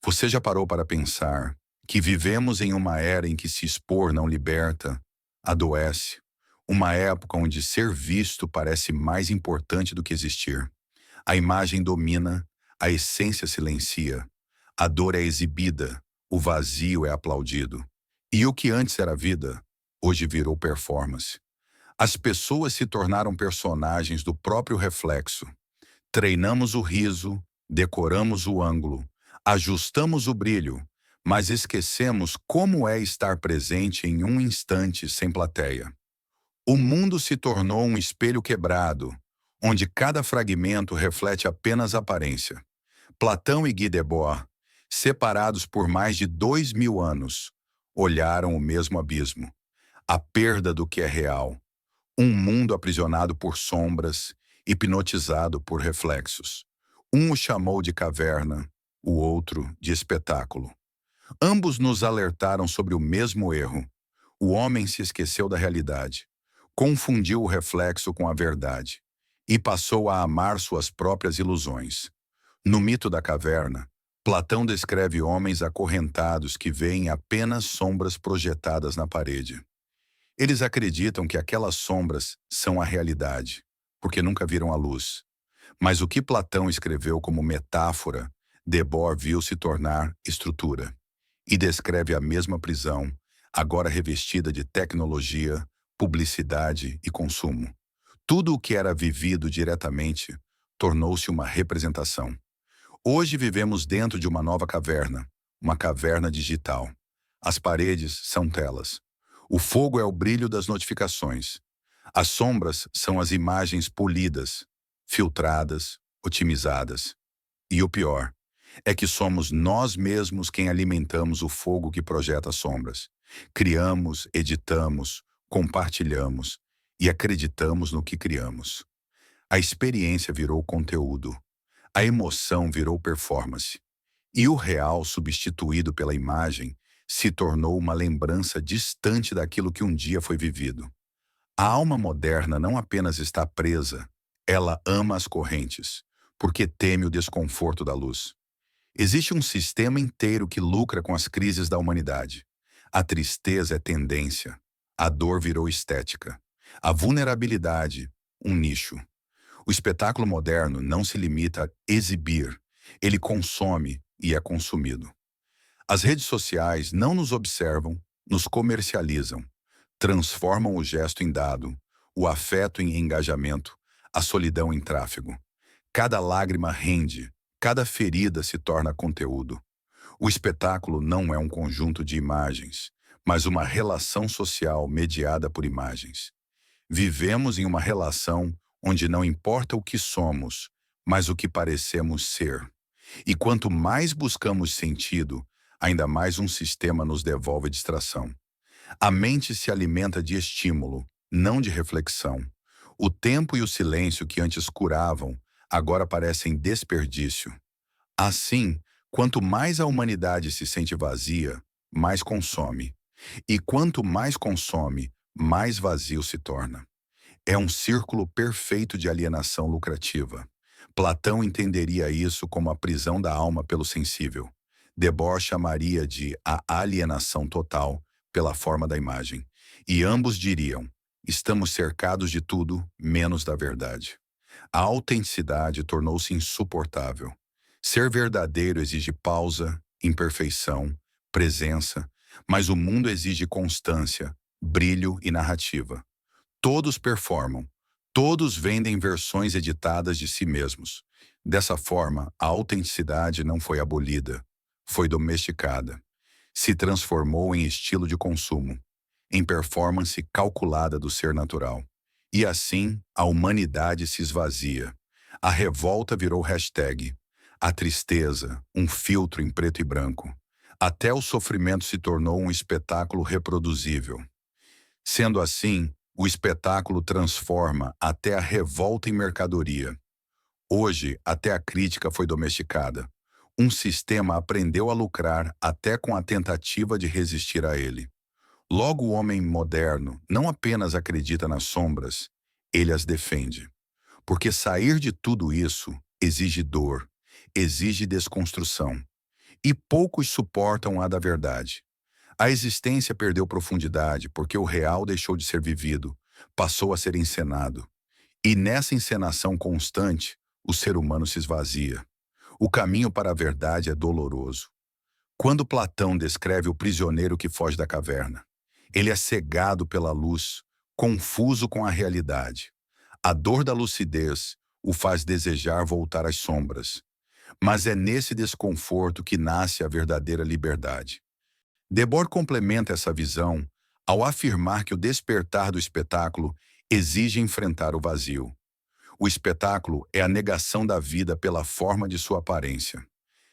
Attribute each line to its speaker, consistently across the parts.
Speaker 1: Você já parou para pensar que vivemos em uma era em que se expor não liberta, adoece? Uma época onde ser visto parece mais importante do que existir. A imagem domina, a essência silencia, a dor é exibida, o vazio é aplaudido. E o que antes era vida, hoje virou performance. As pessoas se tornaram personagens do próprio reflexo. Treinamos o riso, decoramos o ângulo, ajustamos o brilho, mas esquecemos como é estar presente em um instante sem plateia. O mundo se tornou um espelho quebrado, onde cada fragmento reflete apenas a aparência. Platão e Guy Debord, separados por mais de 2000 anos, olharam o mesmo abismo, a perda do que é real, um mundo aprisionado por sombras, hipnotizado por reflexos. Um o chamou de caverna, o outro de espetáculo. Ambos nos alertaram sobre o mesmo erro. O homem se esqueceu da realidade, confundiu o reflexo com a verdade e passou a amar suas próprias ilusões. No mito da caverna, Platão descreve homens acorrentados que veem apenas sombras projetadas na parede. Eles acreditam que aquelas sombras são a realidade, porque nunca viram a luz. Mas o que Platão escreveu como metáfora, Debord viu se tornar estrutura. E descreve a mesma prisão, agora revestida de tecnologia, publicidade e consumo. Tudo o que era vivido diretamente tornou-se uma representação. Hoje vivemos dentro de uma nova caverna, uma caverna digital. As paredes são telas. O fogo é o brilho das notificações. As sombras são as imagens polidas, filtradas, otimizadas. E o pior é que somos nós mesmos quem alimentamos o fogo que projeta as sombras. Criamos, editamos, compartilhamos e acreditamos no que criamos. A experiência virou conteúdo. A emoção virou performance. E o real, substituído pela imagem, se tornou uma lembrança distante daquilo que um dia foi vivido. A alma moderna não apenas está presa, ela ama as correntes, porque teme o desconforto da luz. Existe um sistema inteiro que lucra com as crises da humanidade. A tristeza é tendência, a dor virou estética, a vulnerabilidade, um nicho. O espetáculo moderno não se limita a exibir, ele consome e é consumido. As redes sociais não nos observam, nos comercializam, transformam o gesto em dado, o afeto em engajamento, a solidão em tráfego. Cada lágrima rende, cada ferida se torna conteúdo. O espetáculo não é um conjunto de imagens, mas uma relação social mediada por imagens. Vivemos em uma relação onde não importa o que somos, mas o que parecemos ser. E quanto mais buscamos sentido, ainda mais um sistema nos devolve distração. A mente se alimenta de estímulo, não de reflexão. O tempo e o silêncio que antes curavam, agora parecem desperdício. Assim, quanto mais a humanidade se sente vazia, mais consome. E quanto mais consome, mais vazio se torna. É um círculo perfeito de alienação lucrativa. Platão entenderia isso como a prisão da alma pelo sensível. Debord chamaria de a alienação total pela forma da imagem. E ambos diriam, estamos cercados de tudo, menos da verdade. A autenticidade tornou-se insuportável. Ser verdadeiro exige pausa, imperfeição, presença, mas o mundo exige constância, brilho e narrativa. Todos performam, todos vendem versões editadas de si mesmos. Dessa forma, a autenticidade não foi abolida, foi domesticada. Se transformou em estilo de consumo, em performance calculada do ser natural. E assim, a humanidade se esvazia. A revolta virou hashtag. A tristeza, um filtro em preto e branco. Até o sofrimento se tornou um espetáculo reproduzível. Sendo assim, o espetáculo transforma até a revolta em mercadoria. Hoje, até a crítica foi domesticada. Um sistema aprendeu a lucrar até com a tentativa de resistir a ele. Logo, o homem moderno não apenas acredita nas sombras, ele as defende. Porque sair de tudo isso exige dor, exige desconstrução. e poucos suportam a da verdade. A existência perdeu profundidade porque o real deixou de ser vivido, passou a ser encenado. E nessa encenação constante, o ser humano se esvazia. O caminho para a verdade é doloroso. Quando Platão descreve o prisioneiro que foge da caverna, ele é cegado pela luz, confuso com a realidade. A dor da lucidez o faz desejar voltar às sombras. Mas é nesse desconforto que nasce a verdadeira liberdade. Debord complementa essa visão ao afirmar que o despertar do espetáculo exige enfrentar o vazio. O espetáculo é a negação da vida pela forma de sua aparência.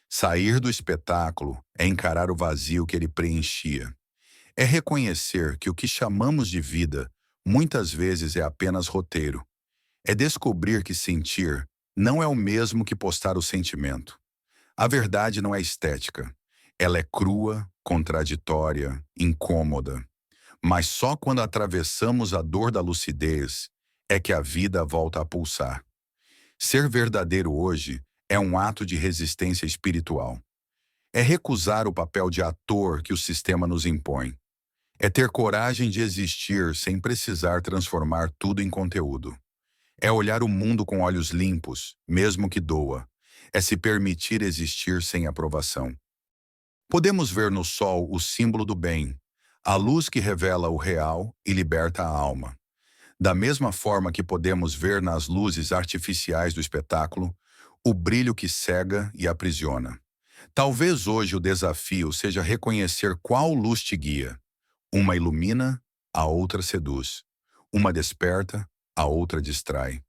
Speaker 1: Sair do espetáculo é encarar o vazio que ele preenchia. É reconhecer que o que chamamos de vida muitas vezes é apenas roteiro. É descobrir que sentir não é o mesmo que postar o sentimento. A verdade não é estética. Ela é crua, contraditória, incômoda. Mas só quando atravessamos a dor da lucidez é que a vida volta a pulsar. Ser verdadeiro hoje é um ato de resistência espiritual. É recusar o papel de ator que o sistema nos impõe. É ter coragem de existir sem precisar transformar tudo em conteúdo. É olhar o mundo com olhos limpos, mesmo que doa. É se permitir existir sem aprovação. Podemos ver no sol o símbolo do bem, a luz que revela o real e liberta a alma. Da mesma forma que podemos ver nas luzes artificiais do espetáculo, o brilho que cega e aprisiona. Talvez hoje o desafio seja reconhecer qual luz te guia. Uma ilumina, a outra seduz. Uma desperta, a outra distrai.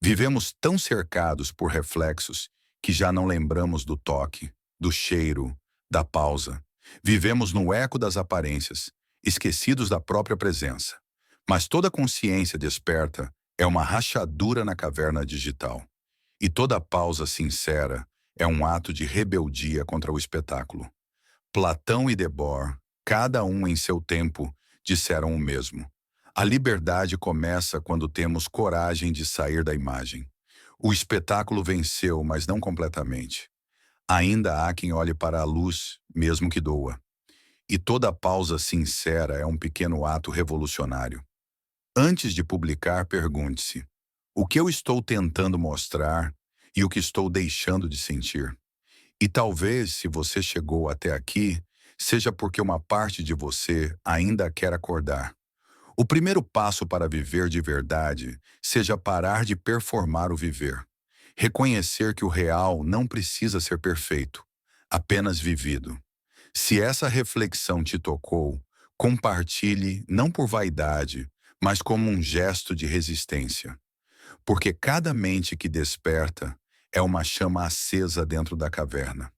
Speaker 1: Vivemos tão cercados por reflexos que já não lembramos do toque, do cheiro, da pausa. Vivemos no eco das aparências, esquecidos da própria presença. Mas toda consciência desperta é uma rachadura na caverna digital. E toda pausa sincera é um ato de rebeldia contra o espetáculo. Platão e Debord, cada um em seu tempo, disseram o mesmo. A liberdade começa quando temos coragem de sair da imagem. O espetáculo venceu, mas não completamente. Ainda há quem olhe para a luz, mesmo que doa. E toda pausa sincera é um pequeno ato revolucionário. Antes de publicar, pergunte-se: o que eu estou tentando mostrar e o que estou deixando de sentir? E talvez, se você chegou até aqui, seja porque uma parte de você ainda quer acordar. O primeiro passo para viver de verdade seja parar de performar o viver. Reconhecer que o real não precisa ser perfeito, apenas vivido. Se essa reflexão te tocou, compartilhe não por vaidade, mas como um gesto de resistência. Porque cada mente que desperta é uma chama acesa dentro da caverna.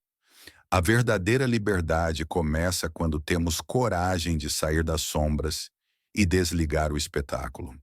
Speaker 1: A verdadeira liberdade começa quando temos coragem de sair das sombras e desligar o espetáculo.